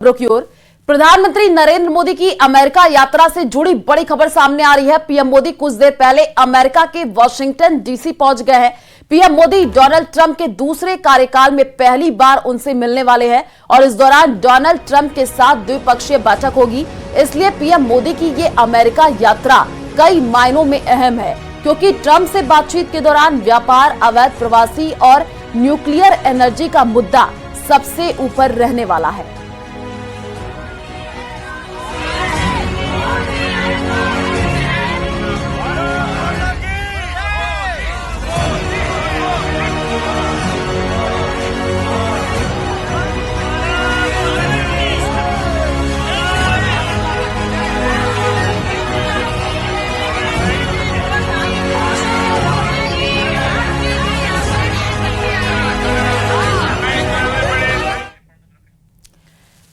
खबरों की ओर। प्रधानमंत्री नरेंद्र मोदी की अमेरिका यात्रा से जुड़ी बड़ी खबर सामने आ रही है। पीएम मोदी कुछ देर पहले अमेरिका के वॉशिंगटन डीसी पहुंच गए हैं। पीएम मोदी डोनाल्ड ट्रंप के दूसरे कार्यकाल में पहली बार उनसे मिलने वाले हैं और इस दौरान डोनाल्ड ट्रंप के साथ द्विपक्षीय बैठक होगी। इसलिए पीएम मोदी की ये अमेरिका यात्रा कई मायनों में अहम है, क्योंकि ट्रंप से बातचीत के दौरान व्यापार, अवैध प्रवासी और न्यूक्लियर एनर्जी का मुद्दा सबसे ऊपर रहने वाला है।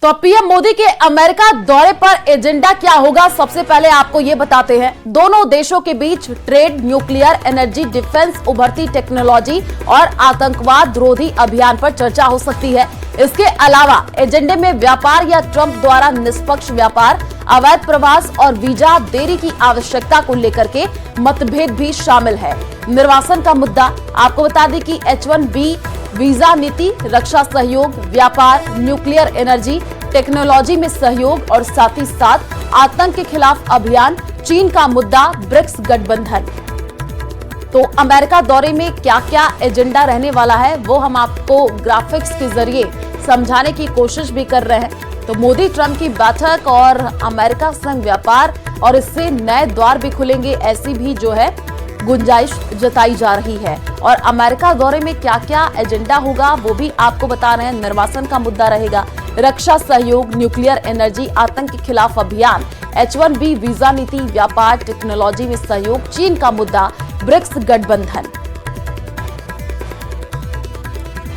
तो पीएम मोदी के अमेरिका दौरे पर एजेंडा क्या होगा, सबसे पहले आपको ये बताते हैं। दोनों देशों के बीच ट्रेड, न्यूक्लियर एनर्जी, डिफेंस, उभरती टेक्नोलॉजी और आतंकवाद रोधी अभियान पर चर्चा हो सकती है। इसके अलावा एजेंडे में व्यापार या ट्रंप द्वारा निष्पक्ष व्यापार, अवैध प्रवास और वीजा देरी की आवश्यकता को लेकर के मतभेद भी शामिल है। निर्वासन का मुद्दा, आपको बता दें कि H-1B वीजा नीति, रक्षा सहयोग, व्यापार, न्यूक्लियर एनर्जी, टेक्नोलॉजी में सहयोग और साथ ही साथ आतंक के खिलाफ अभियान, चीन का मुद्दा, ब्रिक्स गठबंधन। तो अमेरिका दौरे में क्या क्या एजेंडा रहने वाला है वो हम आपको ग्राफिक्स के जरिए समझाने की कोशिश भी कर रहे हैं। तो मोदी ट्रंप की बैठक और अमेरिका संग व्यापार और इससे नए द्वार भी खुलेंगे, ऐसी भी जो है गुंजाइश जताई जा रही है। और अमेरिका दौरे में क्या क्या एजेंडा होगा वो भी आपको बता रहे हैं। निर्वासन का मुद्दा रहेगा, रक्षा सहयोग, न्यूक्लियर एनर्जी, आतंक के खिलाफ अभियान, H-1B वीजा नीति, व्यापार, टेक्नोलॉजी में सहयोग, चीन का मुद्दा, ब्रिक्स गठबंधन।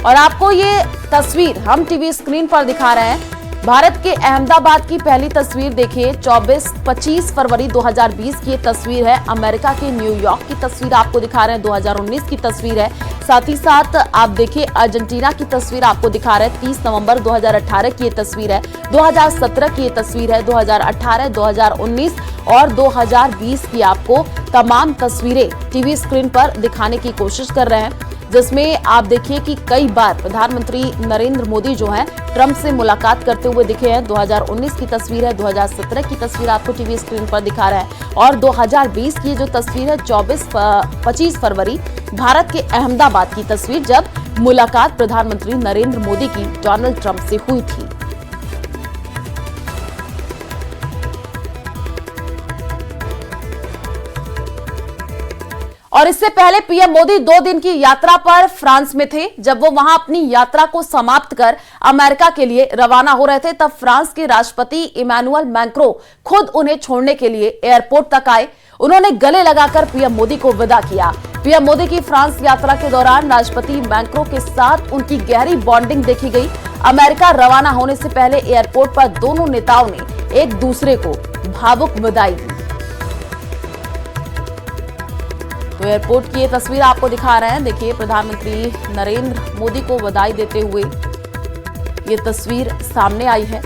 और आपको ये तस्वीर हम टीवी स्क्रीन पर दिखा रहे हैं। भारत के अहमदाबाद की पहली तस्वीर देखिए, 25 फरवरी 2020 की ये तस्वीर है। अमेरिका के न्यूयॉर्क की तस्वीर आपको दिखा रहे हैं, 2019 की तस्वीर है। साथ ही साथ आप देखिए अर्जेंटीना की तस्वीर आपको दिखा रहे हैं, 30 नवंबर 2018 की ये तस्वीर है, 2017 की ये तस्वीर है, 2018, 2019 और 2020 की आपको तमाम तस्वीरें टीवी स्क्रीन पर दिखाने की कोशिश कर रहे हैं, जिसमें आप देखिए कि कई बार प्रधानमंत्री नरेंद्र मोदी जो हैं ट्रंप से मुलाकात करते हुए दिखे हैं। 2019 की तस्वीर है, 2017 की तस्वीर आपको टीवी स्क्रीन पर दिखा रहा है और 2020 की जो तस्वीर है 25 फरवरी भारत के अहमदाबाद की तस्वीर, जब मुलाकात प्रधानमंत्री नरेंद्र मोदी की डोनाल्ड ट्रंप से हुई थी। और इससे पहले पीएम मोदी 2 दिन की यात्रा पर फ्रांस में थे। जब वो वहां अपनी यात्रा को समाप्त कर अमेरिका के लिए रवाना हो रहे थे, तब फ्रांस के राष्ट्रपति इमैनुअल मैक्रों खुद उन्हें छोड़ने के लिए एयरपोर्ट तक आए। उन्होंने गले लगाकर पीएम मोदी को विदा किया। पीएम मोदी की फ्रांस यात्रा के दौरान राष्ट्रपति मैक्रों के साथ उनकी गहरी बॉन्डिंग देखी गई। अमेरिका रवाना होने से पहले एयरपोर्ट पर दोनों नेताओं ने एक दूसरे को भावुक विदाई दी। तो एयरपोर्ट की ये तस्वीर आपको दिखा रहे हैं। देखिए प्रधानमंत्री नरेंद्र मोदी को बधाई देते हुए ये तस्वीर सामने आई है।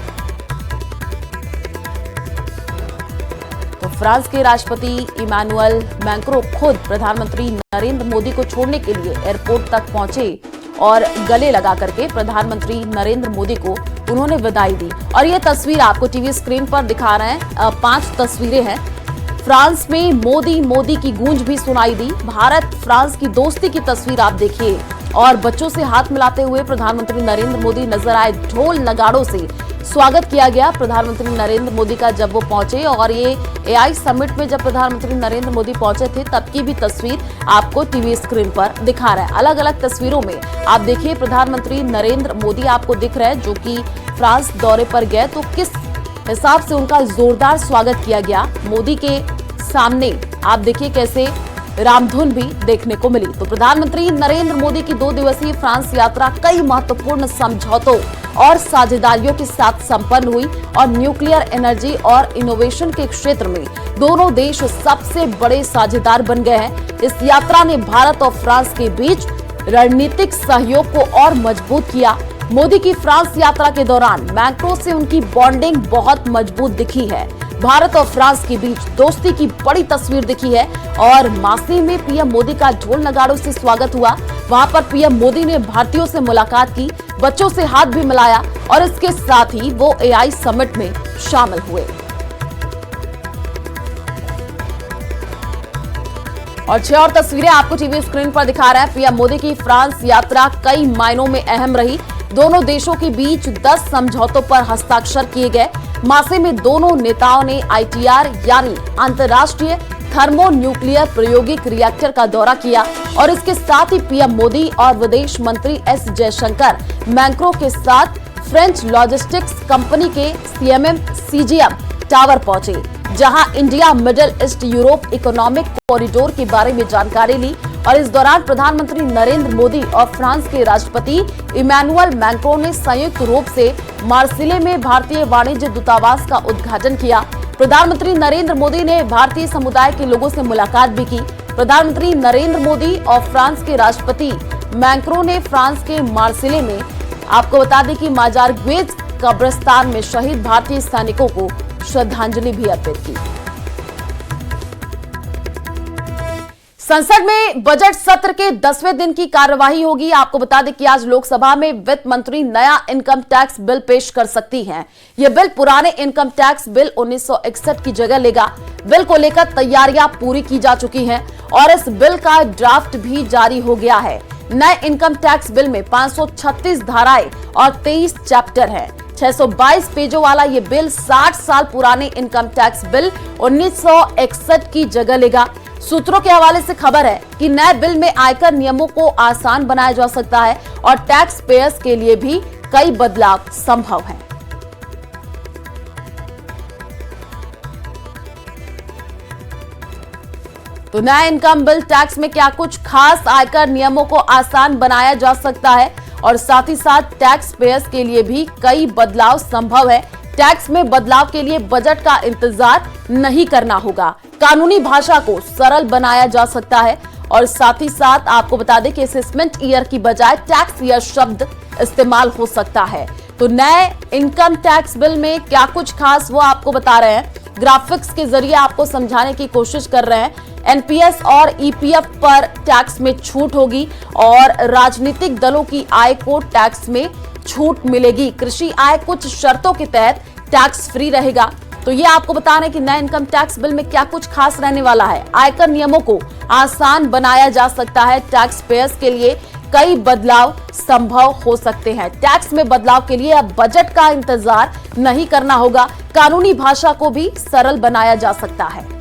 तो फ्रांस के राष्ट्रपति इमैनुअल मैक्रों खुद प्रधानमंत्री नरेंद्र मोदी को छोड़ने के लिए एयरपोर्ट तक पहुंचे और गले लगा करके प्रधानमंत्री नरेंद्र मोदी को उन्होंने बधाई दी। और ये तस्वीर आपको टीवी स्क्रीन पर दिखा रहे हैं। 5 तस्वीरें हैं। फ्रांस में मोदी मोदी की गूंज भी सुनाई दी। भारत फ्रांस की दोस्ती की तस्वीर आप देखिए और बच्चों से हाथ मिलाते हुए प्रधानमंत्री नरेंद्र मोदी नजर आए। ढोल नगाड़ों से स्वागत किया गया प्रधानमंत्री नरेंद्र मोदी का जब वो पहुंचे। और ये AI समिट में जब प्रधानमंत्री नरेंद्र मोदी पहुंचे थे तब की भी तस्वीर आपको टीवी स्क्रीन पर दिखा रहा है। अलग अलग तस्वीरों में आप देखिए प्रधानमंत्री नरेंद्र मोदी आपको दिख रहे हैं, जो कि फ्रांस दौरे पर गए तो किस हिसाब से उनका जोरदार स्वागत किया गया। मोदी के सामने आप देखिए कैसे रामधुन भी देखने को मिली। तो प्रधानमंत्री नरेंद्र मोदी की 2 दिवसीय फ्रांस यात्रा कई महत्वपूर्ण समझौतों और साझेदारियों के साथ संपन्न हुई और न्यूक्लियर एनर्जी और इनोवेशन के क्षेत्र में दोनों देश सबसे बड़े साझेदार बन गए हैं। इस यात्रा ने भारत और फ्रांस के बीच रणनीतिक सहयोग को और मजबूत किया। मोदी की फ्रांस यात्रा के दौरान मैक्रो से उनकी बॉन्डिंग बहुत मजबूत दिखी है। भारत और फ्रांस के बीच दोस्ती की बड़ी तस्वीर दिखी है और मार्सेई में पीएम मोदी का ढोल नगाड़ों से स्वागत हुआ। वहां पर पीएम मोदी ने भारतीयों से मुलाकात की, बच्चों से हाथ भी मिलाया और इसके साथ ही वो एआई समिट में शामिल हुए। और 6 और तस्वीरें आपको टीवी स्क्रीन पर दिखा रहे हैं। पीएम मोदी की फ्रांस यात्रा कई मायनों में अहम रही। दोनों देशों के बीच 10 समझौतों पर हस्ताक्षर किए गए। मार्सेई में दोनों नेताओं ने आईटीआर यानी अंतर्राष्ट्रीय थर्मोन्यूक्लियर प्रायोगिक रिएक्टर का दौरा किया और इसके साथ ही पीएम मोदी और विदेश मंत्री एस जयशंकर मैक्रो के साथ फ्रेंच लॉजिस्टिक्स कंपनी के सीएमएम सीजीएम टावर पहुंचे, जहां India middle east Europe economic corridor के बारे में जानकारी ली। और इस दौरान प्रधानमंत्री नरेंद्र मोदी और फ्रांस के राष्ट्रपति इमैनुअल मैक्रों ने संयुक्त रूप से मार्सेई में भारतीय वाणिज्य दूतावास का उद्घाटन किया। प्रधानमंत्री नरेंद्र मोदी ने भारतीय समुदाय के लोगों से मुलाकात भी की। प्रधानमंत्री नरेंद्र मोदी और फ्रांस के राष्ट्रपति मैक्रों ने फ्रांस के मार्सेई में आपको बता दें कि माजारग्वेज कब्रिस्तान में शहीद भारतीय सैनिकों को श्रद्धांजलि भी अर्पित की। संसद में बजट सत्र के 10वें दिन की कार्यवाही होगी। आपको बता दें कि आज लोकसभा में वित्त मंत्री नया इनकम टैक्स बिल पेश कर सकती हैं। यह बिल पुराने इनकम टैक्स बिल 1961 की जगह लेगा। बिल को लेकर तैयारियां पूरी की जा चुकी हैं और इस बिल का ड्राफ्ट भी जारी हो गया है। नए इनकम टैक्स बिल में 536 धाराएं और 23 चैप्टर हैं। 622 पेजों वाला ये बिल 60 साल पुराने इनकम टैक्स बिल 1961 की जगह लेगा। सूत्रों के हवाले से खबर है कि नए बिल में आयकर नियमों को आसान बनाया जा सकता है और टैक्स पेयर्स के लिए भी कई बदलाव संभव हैं। तो नया इनकम बिल टैक्स में क्या कुछ खास आयकर नियमों को आसान बनाया जा सकता है और साथ ही साथ टैक्स पेयर्स के लिए भी कई बदलाव संभव है। टैक्स में बदलाव के लिए बजट का इंतजार नहीं करना होगा। कानूनी भाषा को सरल बनाया जा सकता है और साथ ही साथ आपको बता दें कि असेसमेंट ईयर की बजाय टैक्स ईयर शब्द इस्तेमाल हो सकता है। तो नए इनकम टैक्स बिल में क्या कुछ खास वो आपको बता रहे हैं, ग्राफिक्स के जरिए आपको समझाने की कोशिश कर रहे हैं। एनपीएस और ईपीएफ पर टैक्स में छूट होगी और राजनीतिक दलों की आय को टैक्स में छूट मिलेगी। कृषि आय कुछ शर्तों के तहत टैक्स फ्री रहेगा। तो ये आपको बता रहे हैं कि नए इनकम टैक्स बिल में क्या कुछ खास रहने वाला है। आयकर नियमों को आसान बनाया जा सकता है। टैक्स पेयर्स के लिए कई बदलाव संभव हो सकते हैं। टैक्स में बदलाव के लिए अब बजट का इंतजार नहीं करना होगा। कानूनी भाषा को भी सरल बनाया जा सकता है।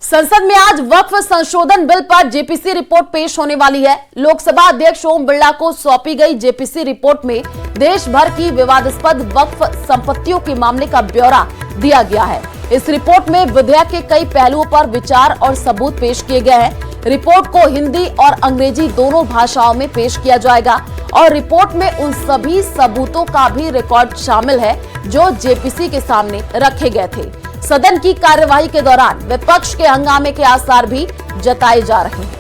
संसद में आज वक्फ संशोधन बिल पर जेपीसी रिपोर्ट पेश होने वाली है। लोकसभा अध्यक्ष ओम बिरला को सौंपी गई जेपीसी रिपोर्ट में देश भर की विवादास्पद वक्फ संपत्तियों के मामले का ब्यौरा दिया गया है। इस रिपोर्ट में विधेयक के कई पहलुओं पर विचार और सबूत पेश किए गए हैं। रिपोर्ट को हिंदी और अंग्रेजी दोनों भाषाओं में पेश किया जाएगा और रिपोर्ट में उन सभी सबूतों का भी रिकॉर्ड शामिल है जो जेपीसी के सामने रखे गए थे। सदन की कार्यवाही के दौरान विपक्ष के हंगामे के आसार भी जताए जा रहे हैं।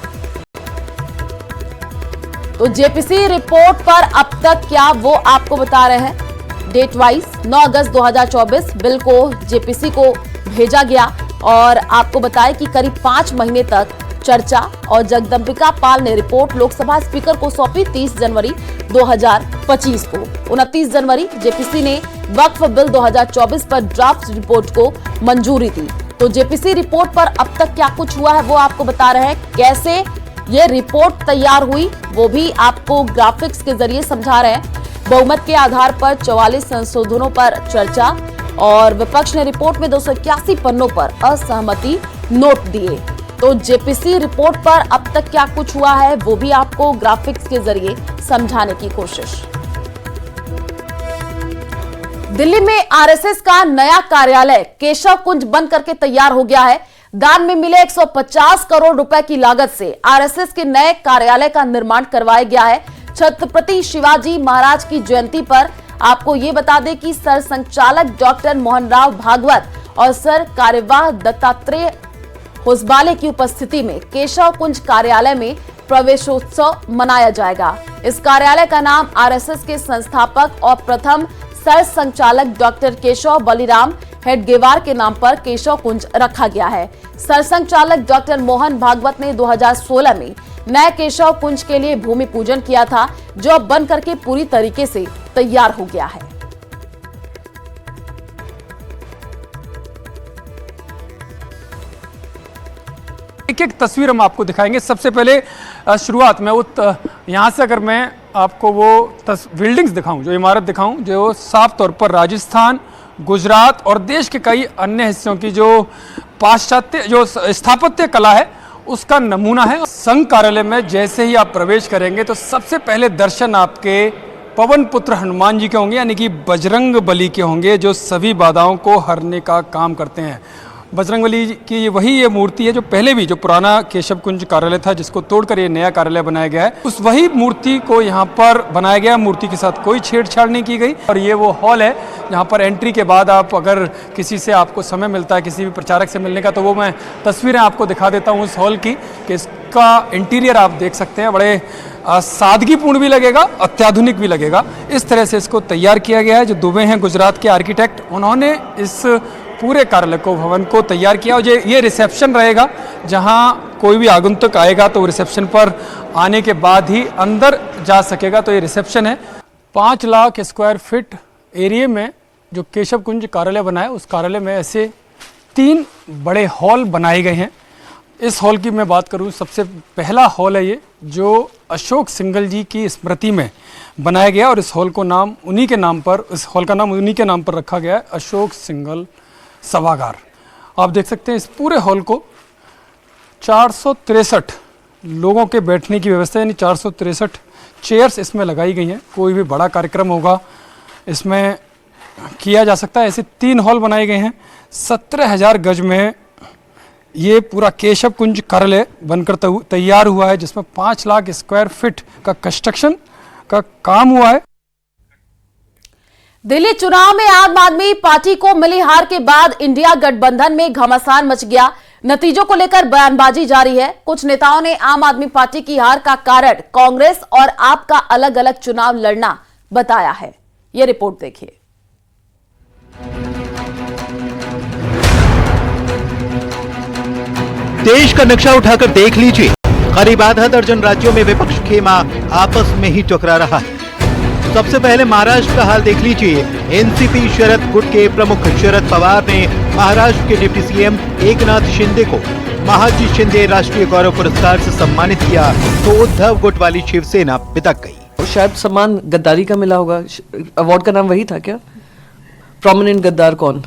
तो जेपीसी रिपोर्ट पर अब तक क्या वो आपको बता रहे हैं। डेट वाइज 9 अगस्त 2024 बिल को जेपीसी को भेजा गया और आपको बताया कि करीब 5 महीने तक चर्चा और जगदम्बिका पाल ने रिपोर्ट लोकसभा स्पीकर को सौंपी 30 जनवरी 2025 को। 29 जनवरी जेपीसी ने वक्फ बिल 2024 पर ड्राफ्ट रिपोर्ट को मंजूरी दी। तो जेपीसी रिपोर्ट पर अब तक क्या कुछ हुआ है वो आपको बता रहे हैं। कैसे ये रिपोर्ट तैयार हुई वो भी आपको ग्राफिक्स के जरिए समझा रहे हैं। बहुमत के आधार पर 44 संशोधनों पर चर्चा और विपक्ष ने रिपोर्ट में 281 पन्नों पर असहमति नोट दिए। तो जेपीसी रिपोर्ट पर अब तक क्या कुछ हुआ है वो भी आपको ग्राफिक्स के जरिए समझाने की कोशिश। दिल्ली में आरएसएस का नया कार्यालय केशव कुंज बन करके तैयार हो गया है। दान में मिले 150 करोड़ रुपए की लागत से आरएसएस के नए कार्यालय का निर्माण करवाया गया है। छत्रपति शिवाजी महाराज की जयंती पर आपको ये बता दें कि सर संचालक डॉक्टर मोहन राव भागवत और सर कार्यवाह दत्तात्रेय होसबाले की उपस्थिति में केशव कुंज कार्यालय में प्रवेशोत्सव मनाया जाएगा। इस कार्यालय का नाम आरएसएस के संस्थापक और प्रथम सर संचालक डॉक्टर केशव बलिराम हेडगेवार के नाम पर केशव कुंज रखा गया है। सर संचालक डॉक्टर मोहन भागवत ने 2016 में नए केशव कुंज के लिए भूमि पूजन किया था, जो अब बन करके पूरी तरीके से तैयार हो गया है। एक तस्वीर हम आपको दिखाएंगे। सबसे पहले शुरुआत में यहाँ से अगर मैं आपको वो बिल्डिंग्स दिखाऊं, जो इमारत दिखाऊं, जो साफ तौर पर राजस्थान, गुजरात और देश के कई अन्य हिस्सों की जो पाश्चात्य जो स्थापत्य कला है उसका नमूना है। संघ कार्यालय में जैसे ही आप प्रवेश करेंगे तो सबसे पहले दर्शन आपके पवन पुत्र हनुमान जी के होंगे, यानी कि बजरंग बली के होंगे, जो सभी बाधाओं को हरने का काम करते हैं। बजरंग बली की वही ये मूर्ति है जो पहले भी जो पुराना केशव कुंज कार्यालय था, जिसको तोड़कर ये नया कार्यालय बनाया गया है, उस वही मूर्ति को यहाँ पर बनाया गया। मूर्ति के साथ कोई छेड़छाड़ नहीं की गई। और ये वो हॉल है जहाँ पर एंट्री के बाद आप अगर किसी से आपको समय मिलता है किसी भी प्रचारक से मिलने का, तो वो मैं तस्वीरें आपको दिखा देता हूँ उस हॉल की, कि इसका इंटीरियर आप देख सकते हैं। बड़े सादगीपूर्ण भी लगेगा, अत्याधुनिक भी लगेगा। इस तरह से इसको तैयार किया गया है। जो दुबे हैं गुजरात के आर्किटेक्ट, उन्होंने इस पूरे कार्यालय को, भवन को तैयार किया। और ये रिसेप्शन रहेगा, जहां कोई भी आगंतुक आएगा तो रिसेप्शन पर आने के बाद ही अंदर जा सकेगा। तो ये रिसेप्शन है। 5 लाख स्क्वायर फीट एरिया में जो केशव कुंज कार्यालय बना है, उस कार्यालय में ऐसे 3 बड़े हॉल बनाए गए हैं। इस हॉल की मैं बात करूं, सबसे पहला हॉल है ये, जो अशोक सिंघल जी की स्मृति में बनाया गया। और इस हॉल को नाम उन्हीं के नाम पर, इस हॉल का नाम उन्हीं के नाम पर रखा गया है, अशोक सिंघल सभागार। आप देख सकते हैं इस पूरे हॉल को 463 लोगों के बैठने की व्यवस्था, यानी 463 चेयर्स इसमें लगाई गई हैं। कोई भी बड़ा कार्यक्रम होगा इसमें किया जा सकता है। ऐसे 3 हॉल बनाए गए हैं। 17,000 गज में ये पूरा केशव कुंज कार्यालय बनकर तैयार हुआ है, जिसमें 5 लाख स्क्वायर फीट का कंस्ट्रक्शन का काम हुआ है। दिल्ली चुनाव में आम आदमी पार्टी को मिली हार के बाद इंडिया गठबंधन में घमासान मच गया। नतीजों को लेकर बयानबाजी जारी है। कुछ नेताओं ने आम आदमी पार्टी की हार का कारण कांग्रेस और आप का अलग अलग चुनाव लड़ना बताया है। यह रिपोर्ट देखिए। देश का नक्शा उठाकर देख लीजिए, करीब आधा दर्जन राज्यों में विपक्ष खेमा आपस में ही टकरा रहा है। सबसे पहले महाराष्ट्र का हाल देख लीजिए। एनसीपी शरद गुट के प्रमुख शरद पवार ने महाराष्ट्र के डिप्टी सीएम एकनाथ शिंदे को महाजी शिंदे राष्ट्रीय गौरव पुरस्कार से सम्मानित किया, तो उद्धव गुट वाली शिवसेना बितक गई। शायद सम्मान गद्दारी का मिला होगा। अवार्ड का नाम वही था क्या? प्रॉमिनेंट गद्दार कौन?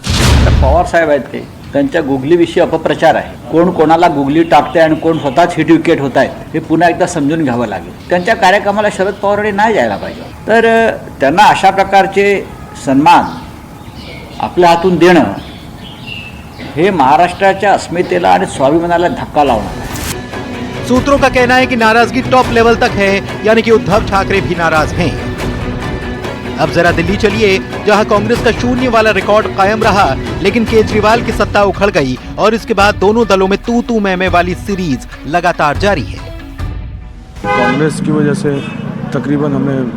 पवार साहेब आहेत ते, त्यांच्या गुगलीविषयी अपप्रचार आहे। कोण कोणाला गुगली टाकते आणि कोण स्वतःच हिट विकेट होत आहेत हे पुन्हा एकदा समजून घ्यावं लागेल। त्यांच्या कार्यक्रमाला शरद पवारांनी नाही जायला पाहिजे। तर त्यांना अशा प्रकारचे सन्मान आपल्या हातून देणं हे महाराष्ट्राच्या अस्मितेला आणि स्वाभिमानाला धक्का लावणार आहे। सूत्रों का कहना है कि नाराजगी टॉप लेवल तक है, यानी कि उद्धव ठाकरे भी नाराज हैं। अब जरा दिल्ली चलिए, जहां कांग्रेस का शून्य वाला रिकॉर्ड कायम रहा, लेकिन केजरीवाल की सत्ता उखड़ गई और इसके बाद दोनों दलों में तू मैं वाली सीरीज लगातार जारी है। कांग्रेस की वजह से तकरीबन हमें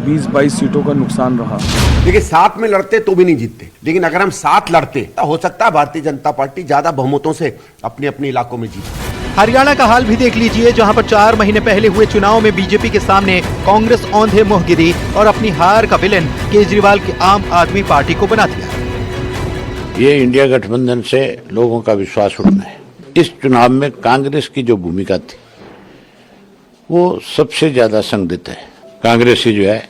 20-22 सीटों का नुकसान रहा। देखिए, साथ में लड़ते तो भी नहीं जीतते, लेकिन अगर हम साथ लड़ते तो हो सकता है भारतीय जनता पार्टी ज्यादा बहुमतों से अपने अपने इलाकों में जीते। हरियाणा का हाल भी देख लीजिए, जहां पर 4 महीने पहले हुए चुनाव में बीजेपी के सामने कांग्रेस औंधे मुंह गिरी और अपनी हार का विलेन केजरीवाल की आम आदमी पार्टी को बना दिया। ये इंडिया गठबंधन से लोगों का विश्वास उठना है। इस चुनाव में कांग्रेस की जो भूमिका थी वो सबसे ज्यादा संदिग्ध है। कांग्रेस ही जो है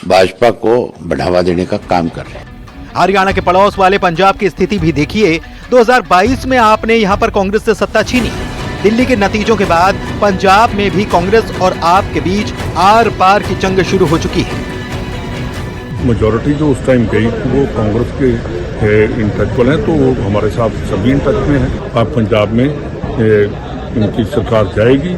भाजपा को बढ़ावा देने का काम कर रहे हैं। हरियाणा के पड़ोस वाले पंजाब की स्थिति भी देखिए। 2022 में आपने यहां पर कांग्रेस से सत्ता छीनी। दिल्ली के नतीजों के बाद पंजाब में भी कांग्रेस और आप के बीच आर पार की जंग शुरू हो चुकी है। मेजॉरिटी जो उस टाइम गई वो कांग्रेस के इन टच पर है, तो हमारे साथ सभी इन टच में है। अब पंजाब में इनकी सरकार जाएगी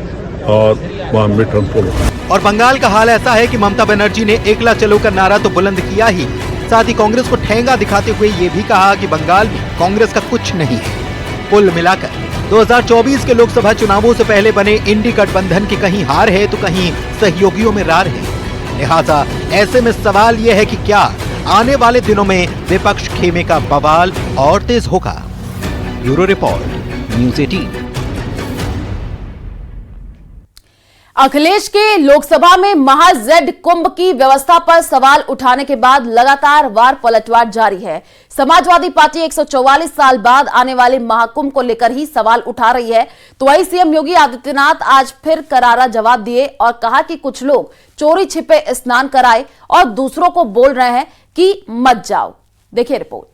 और वहाँ मिड टर्म पोल। और बंगाल का हाल ऐसा है कि ममता बनर्जी ने एकला चलो का नारा तो बुलंद किया ही, साथ ही कांग्रेस को ठेंगा दिखाते हुए ये भी कहा कि बंगाल में कांग्रेस का कुछ नहीं है। कुल मिलाकर 2024 के लोकसभा चुनावों से पहले बने इंडी गठबंधन की कहीं हार है तो कहीं सहयोगियों में रार है। लिहाजा ऐसे में सवाल यह है कि क्या आने वाले दिनों में विपक्ष खेमे का बवाल और तेज होगा। Bureau report, news 18। अखिलेश के लोकसभा में महाजेड कुंभ की व्यवस्था पर सवाल उठाने के बाद लगातार वार पलटवार जारी है। समाजवादी पार्टी 144 साल बाद आने वाले महाकुंभ को लेकर ही सवाल उठा रही है। तो वहीं सीएम योगी आदित्यनाथ आज फिर करारा जवाब दिए और कहा कि कुछ लोग चोरी छिपे स्नान कराए और दूसरों को बोल रहे हैं कि मत जाओ। देखिए रिपोर्ट।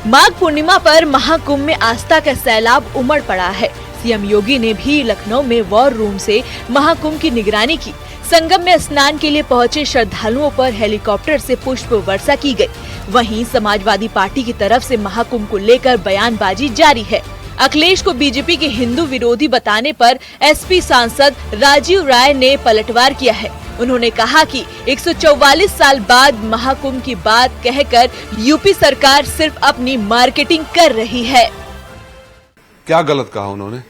माघ पूर्णिमा पर महाकुंभ में आस्था का सैलाब उमड़ पड़ा है। सीएम योगी ने भी लखनऊ में वॉर रूम से महाकुंभ की निगरानी की। संगम में स्नान के लिए पहुंचे श्रद्धालुओं पर हेलीकॉप्टर से पुष्प वर्षा की गई। वहीं समाजवादी पार्टी की तरफ से महाकुंभ को लेकर बयानबाजी जारी है। अखिलेश को बीजेपी के हिंदू विरोधी बताने पर एसपी सांसद राजीव राय ने पलटवार किया है। उन्होंने कहा कि 144 साल बाद महाकुंभ की बात कहकर यूपी सरकार सिर्फ अपनी मार्केटिंग कर रही है। क्या गलत कहा उन्होंने?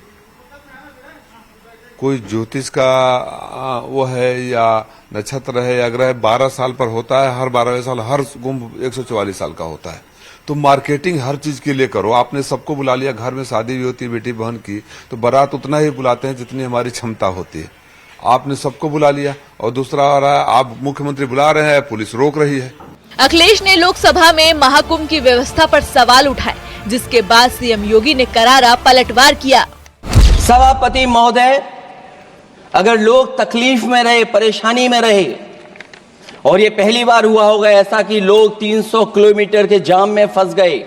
कोई ज्योतिष का वो है या नक्षत्र है या ग्रह 12 साल पर होता है, हर 12वें साल हर कुंभ 144 साल का होता है। तो मार्केटिंग हर चीज के लिए करो। आपने सबको बुला लिया, घर में शादी भी होती है बेटी बहन की तो बारात उतना ही बुलाते हैं जितनी हमारी क्षमता होती है। आपने सबको बुला लिया और दूसरा आ रहा है, आप मुख्यमंत्री बुला रहे हैं, पुलिस रोक रही है। अखिलेश ने लोकसभा में महाकुंभ की व्यवस्था पर सवाल उठाए, जिसके बाद सीएम योगी ने करारा पलटवार किया। सभापति महोदय, अगर लोग तकलीफ में रहे, परेशानी में रहे, और ये पहली बार हुआ होगा ऐसा कि लोग 300 किलोमीटर के जाम में फंस गए।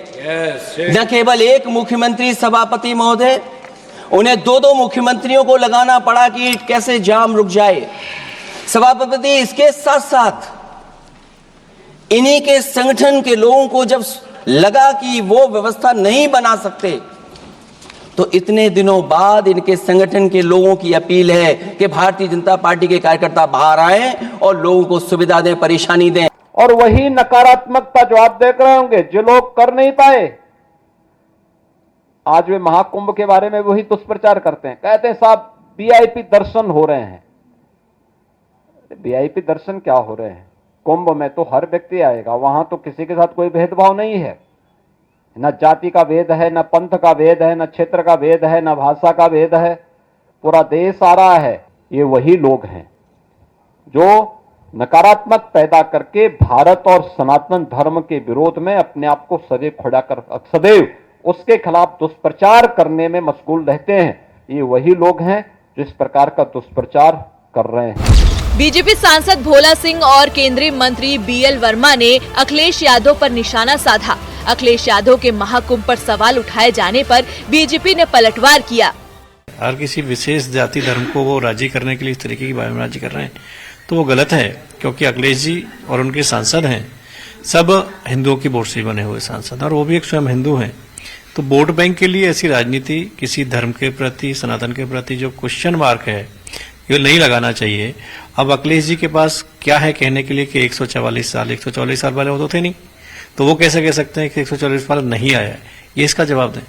न केवल एक मुख्यमंत्री सभापति महोदय, उन्हें 2-2 मुख्यमंत्रियों को लगाना पड़ा कि कैसे जाम रुक जाए। सभापति, इसके साथ साथ इन्हीं के संगठन के लोगों को जब लगा कि वो व्यवस्था नहीं बना सकते, तो इतने दिनों बाद इनके संगठन के लोगों की अपील है कि भारतीय जनता पार्टी के कार्यकर्ता बाहर आए और लोगों को सुविधा दें, परेशानी दें। और वही नकारात्मकता जो आप देख रहे होंगे, जो लोग कर नहीं पाए, आज वे महाकुंभ के बारे में वही दुष्प्रचार करते हैं। कहते हैं साहब वीआईपी दर्शन हो रहे हैं। वीआईपी दर्शन क्या हो रहे हैं? कुंभ में तो हर व्यक्ति आएगा, वहां तो किसी के साथ कोई भेदभाव नहीं है। न जाति का भेद है, न पंथ का भेद है, न क्षेत्र का भेद है, न भाषा का भेद है। पूरा देश आ रहा है। ये वही लोग हैं जो नकारात्मक पैदा करके भारत और सनातन धर्म के विरोध में अपने आप को सदैव खड़ा कर, सदैव उसके खिलाफ दुष्प्रचार करने में मशगूल रहते हैं। ये वही लोग हैं जो इस प्रकार का दुष्प्रचार कर रहे हैं। बीजेपी सांसद भोला सिंह और केंद्रीय मंत्री बीएल वर्मा ने अखिलेश यादव पर निशाना साधा। अखिलेश यादव के महाकुंभ पर सवाल उठाए जाने पर बीजेपी ने पलटवार किया। हर किसी विशेष जाति धर्म को वो राजी करने के लिए इस तरीके की बयानबाजी कर रहे हैं तो वो गलत है, क्योंकि अखिलेश जी और उनके सांसद हैं सब हिंदुओं की वोट से बने हुए सांसद, और वो भी एक स्वयं हिंदू हैं। तो वोट बैंक के लिए ऐसी राजनीति किसी धर्म के प्रति, सनातन के प्रति जो क्वेश्चन मार्क है, ये नहीं लगाना चाहिए। अब अखिलेश जी के पास क्या है कहने के लिए कि 144 साल वाले वो तो थे नहीं, तो वो कैसे कह सकते हैं कि 144 साल नहीं आया है? ये इसका जवाब दें।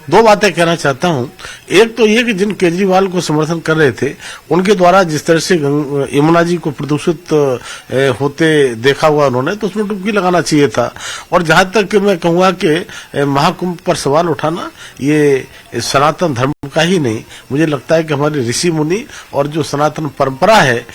दो बातें कहना चाहता हूं। एक तो ये कि जिन केजरीवाल को समर्थन कर रहे थे उनके द्वारा जिस तरह से यमुना जी को प्रदूषित होते देखा हुआ उन्होंने, तो उसमें डुबकी लगाना चाहिए था। और जहां तक मैं कहूंगा कि महाकुंभ पर सवाल उठाना ये सनातन धर्म का ही नहीं, मुझे लगता है कि हमारे ऋषि मुनि और जो सनातन परंपरा है,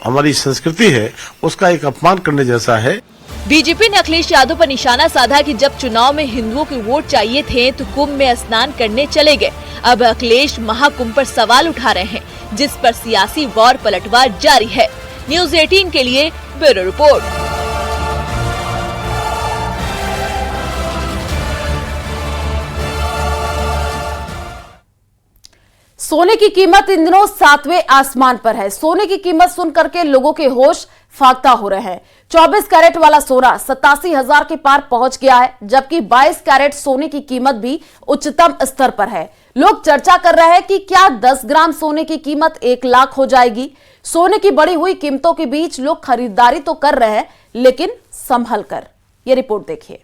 हमारी संस्कृति है, उसका एक अपमान करने जैसा है। बीजेपी ने अखिलेश यादव पर निशाना साधा कि जब चुनाव में हिंदुओं के वोट चाहिए थे तो कुंभ में स्नान करने चले गए। अब अखिलेश महाकुंभ पर सवाल उठा रहे हैं, जिस पर सियासी वॉर पलटवार जारी है। न्यूज़ 18 के लिए ब्यूरो रिपोर्ट। सोने की कीमत इन दिनों 7वें आसमान पर है। सोने की कीमत सुनकर के लोगों के होश फाख्ता हो रहे हैं। 24 कैरेट वाला सोना 87,000 के पार पहुंच गया है, जबकि 22 कैरेट सोने की कीमत भी उच्चतम स्तर पर है। लोग चर्चा कर रहे हैं कि क्या 10 ग्राम सोने की कीमत 1 लाख हो जाएगी। सोने की बढ़ी हुई कीमतों के बीच लोग खरीदारी तो कर रहे हैं, लेकिन संभल कर। ये रिपोर्ट देखिए।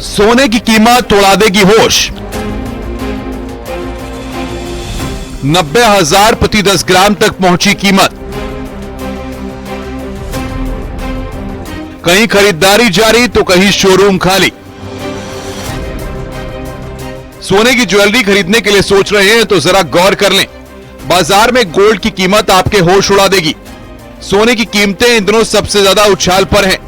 सोने की कीमत उड़ा देगी होश। 90,000 प्रति 10 ग्राम तक पहुंची कीमत। कहीं खरीदारी जारी तो कहीं शोरूम खाली। सोने की ज्वेलरी खरीदने के लिए सोच रहे हैं तो जरा गौर कर लें। बाजार में गोल्ड की कीमत आपके होश उड़ा देगी। सोने की कीमतें इन दिनों सबसे ज्यादा उछाल पर हैं।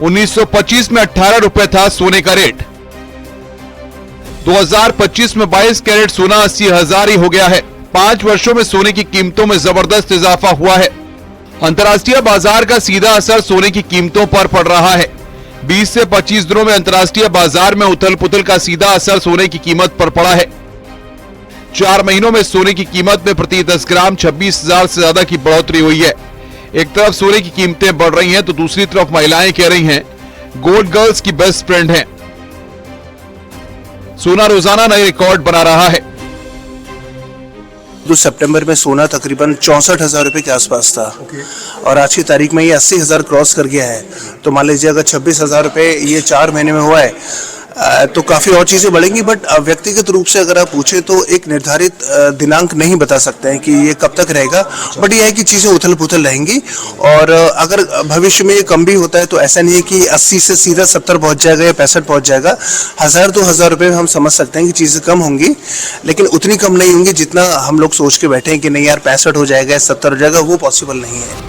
1925 में 18 रुपए था सोने का रेट। 2025 में 22 कैरेट सोना 80,000 ही हो गया है। 5 वर्षों में सोने की कीमतों में जबरदस्त इजाफा हुआ है। अंतर्राष्ट्रीय बाजार का सीधा असर सोने की कीमतों पर पड़ रहा है। 20 से 25 दिनों में अंतर्राष्ट्रीय बाजार में उथल पुथल का सीधा असर सोने की कीमत पर पड़ा है। 4 महीनों में सोने की कीमत में प्रति 10 ग्राम 26,000 से ज्यादा की बढ़ोतरी हुई है। एक तरफ सोने की कीमतें बढ़ रही हैं तो दूसरी तरफ महिलाएं कह रही हैं गोल्ड गर्ल्स की बेस्ट फ्रेंड हैं। सोना रोजाना नए रिकॉर्ड बना रहा है। तो सितंबर में सोना तकरीबन 64,000 रुपए के आसपास था और आज की तारीख में ये 80,000 क्रॉस कर गया है। तो मान लीजिए अगर 26,000 रुपए ये 4 महीने में हुआ है तो काफी और चीजें बढ़ेंगी। बट व्यक्तिगत रूप से अगर आप पूछे तो एक निर्धारित दिनांक नहीं बता सकते हैं कि ये कब तक रहेगा। बट ये है कि चीजें उथल पुथल रहेंगी और अगर भविष्य में ये कम भी होता है तो ऐसा नहीं है कि 80 से सीधा 70 पहुंच जाएगा या 65 पहुंच जाएगा। 1,000-2,000 रुपए में हम समझ सकते हैं कि चीजें कम होंगी, लेकिन उतनी कम नहीं होंगी जितना हम लोग सोच के बैठे हैं कि नहीं यार 65 हो जाएगा या 70 हो जाएगा, वो पॉसिबल नहीं है।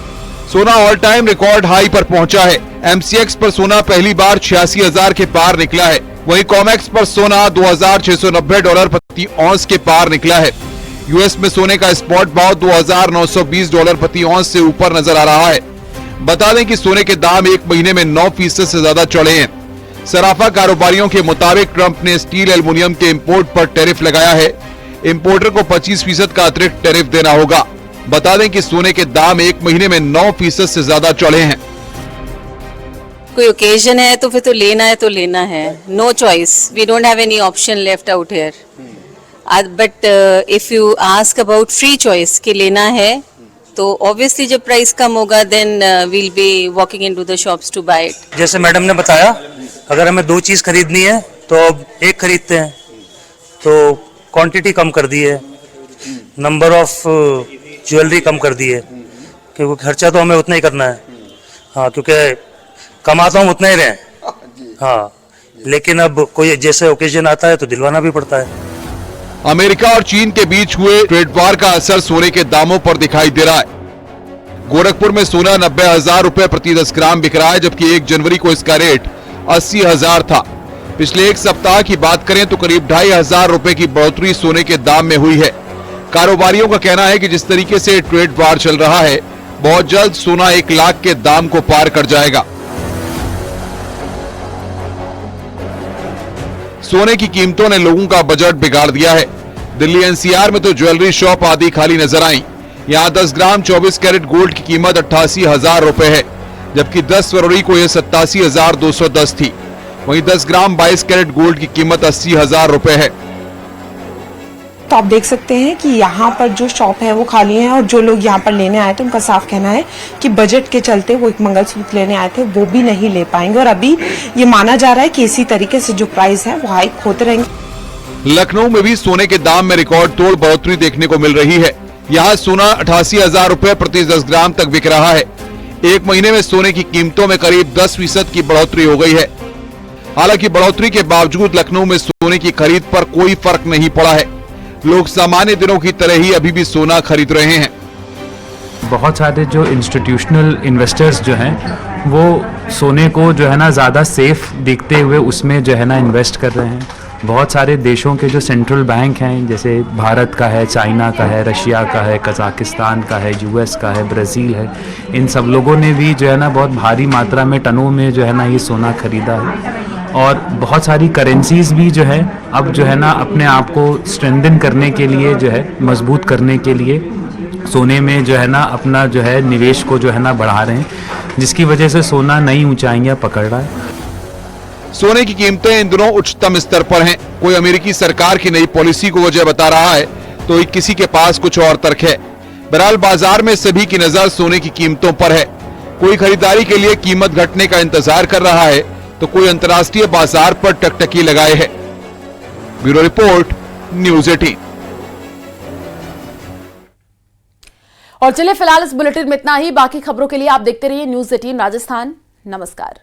सोना ऑल टाइम रिकॉर्ड हाई पर पहुंचा है। MCX पर सोना पहली बार 86,000 के पार निकला है। वहीं कॉमेक्स पर सोना $2,690 प्रति औंस के पार निकला है। यूएस में सोने का स्पॉट भाव $2,920 प्रति औंस से ऊपर नजर आ रहा है। बता दें कि सोने के दाम एक महीने में 9% से ज्यादा चढ़े हैं। सराफा कारोबारियों के मुताबिक ट्रंप ने स्टील एल्युमिनियम के इंपोर्ट पर टैरिफ लगाया है। इंपोर्टर को 25% का अतिरिक्त टैरिफ देना होगा। बता दें कि सोने के दाम एक महीने में 9% से ज्यादा चढ़े हैं। कोई ओकेजन है तो फिर तो लेना है। No choice, we don't have any option left out here. But if you ask about free choice कि लेना है तो ऑब्वियसली जब प्राइस कम होगा then we'll be walking into the shops to buy it. जैसे मैडम ने बताया, अगर हमें 2 चीज खरीदनी है तो अब एक खरीदते हैं, तो क्वांटिटी कम कर दी है, नंबर ऑफ ज्वेलरी कम कर दी है, क्योंकि खर्चा तो हमें उतना ही करना है। हाँ, क्योंकि कमाता हूँ उतना ही रहे। हाँ, लेकिन अब कोई जैसे ओकेजन आता है तो दिलवाना भी पड़ता है। अमेरिका और चीन के बीच हुए ट्रेड वार का असर सोने के दामों पर दिखाई दे रहा है। गोरखपुर में सोना 90,000 रुपए प्रति 10 ग्राम बिक रहा है, जबकि 1 जनवरी को इसका रेट 80,000 था। पिछले एक सप्ताह की बात करें तो करीब 2,500 रुपए की बढ़ोतरी सोने के दाम में हुई है। कारोबारियों का कहना है कि जिस तरीके से ट्रेड वार चल रहा है, बहुत जल्द सोना 1 लाख के दाम को पार कर जाएगा। सोने की कीमतों ने लोगों का बजट बिगाड़ दिया है। दिल्ली NCR में तो ज्वेलरी शॉप आदि खाली नजर आई। यहाँ 10 ग्राम 24 कैरेट गोल्ड की कीमत 88,000 रुपए है, जबकि 10 फरवरी को यह 87,210 थी। वहीं 10 ग्राम 22 कैरेट गोल्ड की कीमत 80,000 रुपए है। तो आप देख सकते हैं कि यहाँ पर जो शॉप है वो खाली है और जो लोग यहाँ पर लेने आए थे उनका साफ कहना है कि बजट के चलते वो एक मंगलसूत्र लेने आए थे वो भी नहीं ले पाएंगे और अभी ये माना जा रहा है कि इसी तरीके से जो प्राइस है वो हाइक होते रहेंगे। लखनऊ में भी सोने के दाम में रिकॉर्ड तोड़ बढ़ोतरी देखने को मिल रही है। यहाँ सोना 88,000 रुपए प्रति 10 ग्राम तक बिक रहा है। एक महीने में सोने की कीमतों में करीब 10% की बढ़ोतरी हो गई है। हालांकि बढ़ोतरी के बावजूद लखनऊ में सोने की खरीद पर कोई फर्क नहीं पड़ा है। लोग सामान्य दिनों की तरह ही अभी भी सोना खरीद रहे हैं। बहुत सारे जो इंस्टीट्यूशनल इन्वेस्टर्स जो हैं वो सोने को जो है ना ज़्यादा सेफ देखते हुए उसमें जो है ना इन्वेस्ट कर रहे हैं। बहुत सारे देशों के जो सेंट्रल बैंक हैं, जैसे भारत का है, चाइना का है, रशिया का है, कजाकिस्तान का है, US का है, ब्राज़ील है, इन सब लोगों ने भी जो है ना बहुत भारी मात्रा में टनों में जो है ना ये सोना खरीदा है। और बहुत सारी करेंसीज भी जो है अब जो है ना अपने आप को स्ट्रेंथन करने के लिए जो है मजबूत करने के लिए सोने में जो है ना अपना जो है निवेश को जो है ना बढ़ा रहे हैं, जिसकी वजह से सोना नई ऊंचाइयां पकड़ रहा है। सोने की कीमतें इन दिनों उच्चतम स्तर पर हैं। कोई अमेरिकी सरकार की नई पॉलिसी को वजह बता रहा है तो किसी के पास कुछ और तर्क है। बहरहाल बाजार में सभी की नजर सोने की कीमतों पर है। कोई खरीदारी के लिए कीमत घटने का इंतजार कर रहा है तो कोई अंतर्राष्ट्रीय बाजार पर टकटकी लगाए है। Bureau report, news 18। और चलिए फिलहाल इस बुलेटिन में इतना ही। बाकी खबरों के लिए आप देखते रहिए न्यूज 18 राजस्थान। नमस्कार।